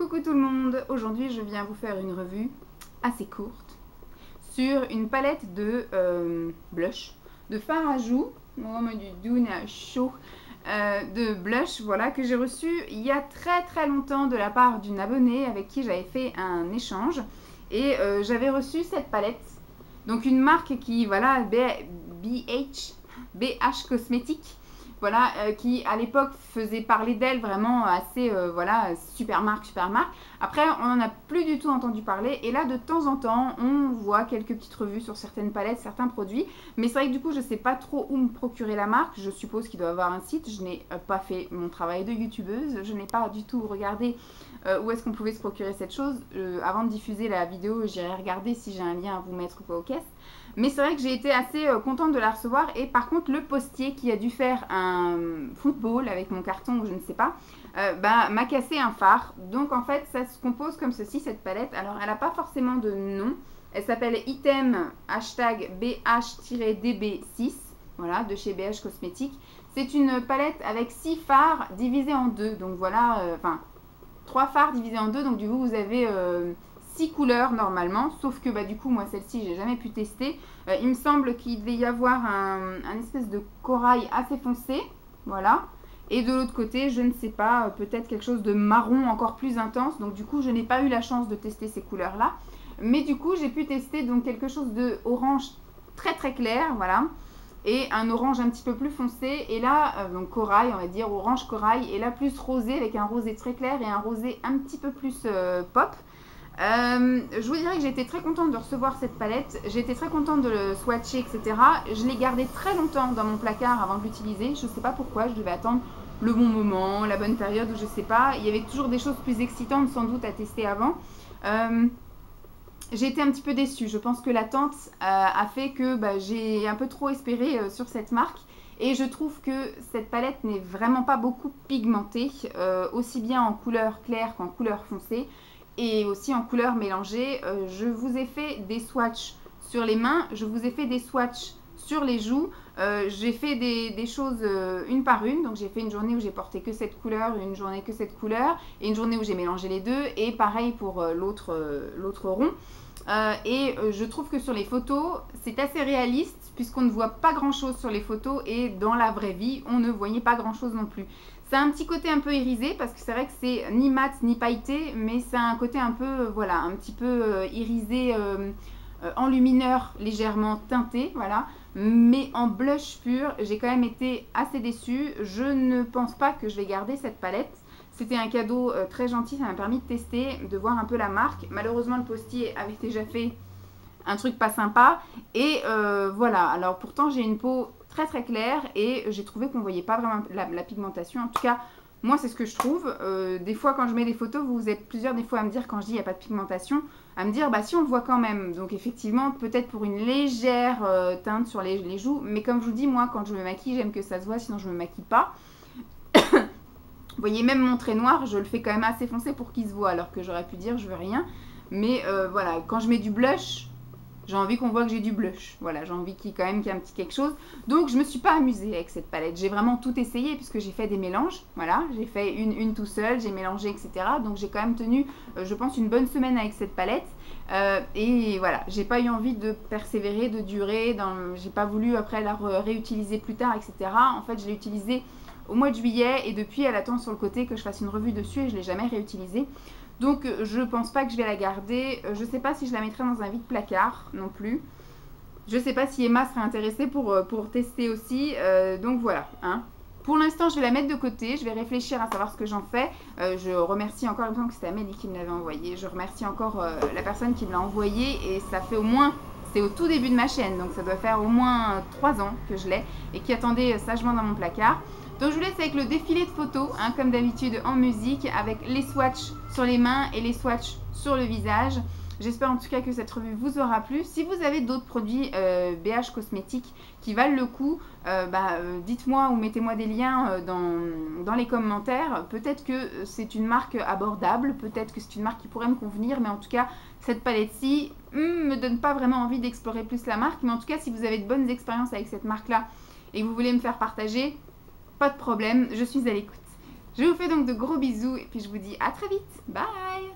Coucou tout le monde, aujourd'hui je viens vous faire une revue assez courte sur une palette de blush, de fard à joues, vraiment du Dune chaud de blush, voilà, que j'ai reçu il y a très longtemps de la part d'une abonnée avec qui j'avais fait un échange et j'avais reçu cette palette, donc une marque qui, voilà, BH Cosmétiques. Voilà, qui à l'époque faisait parler d'elle vraiment assez, voilà, super marque. Après, on n'en a plus du tout entendu parler. Et là, de temps en temps, on voit quelques petites revues sur certaines palettes, certains produits. Mais c'est vrai que du coup, je ne sais pas trop où me procurer la marque. Je suppose qu'il doit y avoir un site. Je n'ai pas fait mon travail de youtubeuse. Je n'ai pas du tout regardé où est-ce qu'on pouvait se procurer cette chose. Avant de diffuser la vidéo, j'irai regarder si j'ai un lien à vous mettre ou quoi aux caisses. Mais c'est vrai que j'ai été assez contente de la recevoir. Et par contre, le postier qui a dû faire un football avec mon carton ou je ne sais pas, m'a cassé un phare. Donc en fait, ça se compose comme ceci, cette palette. Alors, elle n'a pas forcément de nom. Elle s'appelle Item BH-DB6. Voilà, de chez BH Cosmétiques. C'est une palette avec 6 fards divisés en deux. Donc voilà, enfin, 3 fards divisés en deux. Donc du coup, vous avez 6 couleurs normalement, sauf que du coup moi celle-ci j'ai jamais pu tester. Il me semble qu'il devait y avoir un espèce de corail assez foncé, voilà, et de l'autre côté je ne sais pas, peut-être quelque chose de marron encore plus intense. Donc du coup je n'ai pas eu la chance de tester ces couleurs là, mais du coup j'ai pu tester donc quelque chose de orange très clair, voilà, et un orange un petit peu plus foncé, et là donc corail, on va dire orange corail, et là plus rosé avec un rosé très clair et un rosé un petit peu plus pop. Je vous dirais que j'ai été très contente de recevoir cette palette, j'ai été très contente de le swatcher, etc. Je l'ai gardé très longtemps dans mon placard avant de l'utiliser. Je ne sais pas pourquoi, je devais attendre le bon moment, la bonne période, ou je ne sais pas. Il y avait toujours des choses plus excitantes sans doute à tester avant. J'ai été un petit peu déçue. Je pense que l'attente a fait que j'ai un peu trop espéré sur cette marque. Et je trouve que cette palette n'est vraiment pas beaucoup pigmentée, aussi bien en couleur claire qu'en couleur foncée. Et aussi en couleurs mélangées. Je vous ai fait des swatchs sur les mains, je vous ai fait des swatchs sur les joues. J'ai fait des choses une par une. Donc j'ai fait une journée où j'ai porté que cette couleur, une journée que cette couleur, et une journée où j'ai mélangé les deux, et pareil pour l'autre rond. Je trouve que sur les photos, c'est assez réaliste, puisqu'on ne voit pas grand chose sur les photos, et dans la vraie vie, on ne voyait pas grand chose non plus. Ça a un petit côté un peu irisé, parce que c'est vrai que c'est ni mat ni pailleté, mais ça a un côté un peu, voilà, un petit peu irisé, enlumineur, légèrement teinté, voilà. Mais en blush pur, j'ai quand même été assez déçue. Je ne pense pas que je vais garder cette palette. C'était un cadeau très gentil, ça m'a permis de tester, de voir un peu la marque. Malheureusement, le postier avait déjà fait un truc pas sympa. Et voilà, alors pourtant j'ai une peau très claire, et j'ai trouvé qu'on voyait pas vraiment la pigmentation. En tout cas, moi c'est ce que je trouve. Des fois quand je mets des photos, vous êtes plusieurs des fois à me dire, quand je dis il n'y a pas de pigmentation, à me dire si on le voit quand même. Donc effectivement, peut-être pour une légère teinte sur les joues. Mais comme je vous dis, moi quand je me maquille, j'aime que ça se voit, sinon je me maquille pas. Vous voyez, même mon trait noir, je le fais quand même assez foncé pour qu'il se voit, alors que j'aurais pu dire je veux rien. Mais voilà, quand je mets du blush, j'ai envie qu'on voit que j'ai du blush. Voilà, j'ai envie qu'il y ait un petit quelque chose. Donc je me suis pas amusée avec cette palette. J'ai vraiment tout essayé, puisque j'ai fait des mélanges. Voilà, j'ai fait une tout seul, j'ai mélangé, etc. Donc j'ai quand même tenu, je pense, une bonne semaine avec cette palette. Et voilà, j'ai pas eu envie de persévérer, de durer. J'ai pas voulu après la réutiliser plus tard, etc. En fait, je l'ai utilisée au mois de juillet, et depuis elle attend sur le côté que je fasse une revue dessus, et je l'ai jamais réutilisée. Donc je pense pas que je vais la garder. Je sais pas si je la mettrai dans un vide-placard non plus. Je sais pas si Emma serait intéressée pour tester aussi. Donc voilà, hein. Pour l'instant, je vais la mettre de côté. Je vais réfléchir à savoir ce que j'en fais. Je remercie encore, il me semble que c'était Amélie qui me l'avait envoyé. Je remercie encore la personne qui me l'a envoyé. Et ça fait au moins, c'est au tout début de ma chaîne, donc ça doit faire au moins 3 ans que je l'ai, et qui attendait sagement dans mon placard. Donc je vous laisse avec le défilé de photos, hein, comme d'habitude en musique, avec les swatchs sur les mains et les swatchs sur le visage. J'espère en tout cas que cette revue vous aura plu. Si vous avez d'autres produits BH Cosmétiques qui valent le coup, dites-moi ou mettez-moi des liens dans les commentaires. Peut-être que c'est une marque abordable, peut-être que c'est une marque qui pourrait me convenir, mais en tout cas, cette palette-ci me donne pas vraiment envie d'explorer plus la marque. Mais en tout cas, si vous avez de bonnes expériences avec cette marque-là et que vous voulez me faire partager, pas de problème, je suis à l'écoute. Je vous fais donc de gros bisous et puis je vous dis à très vite. Bye!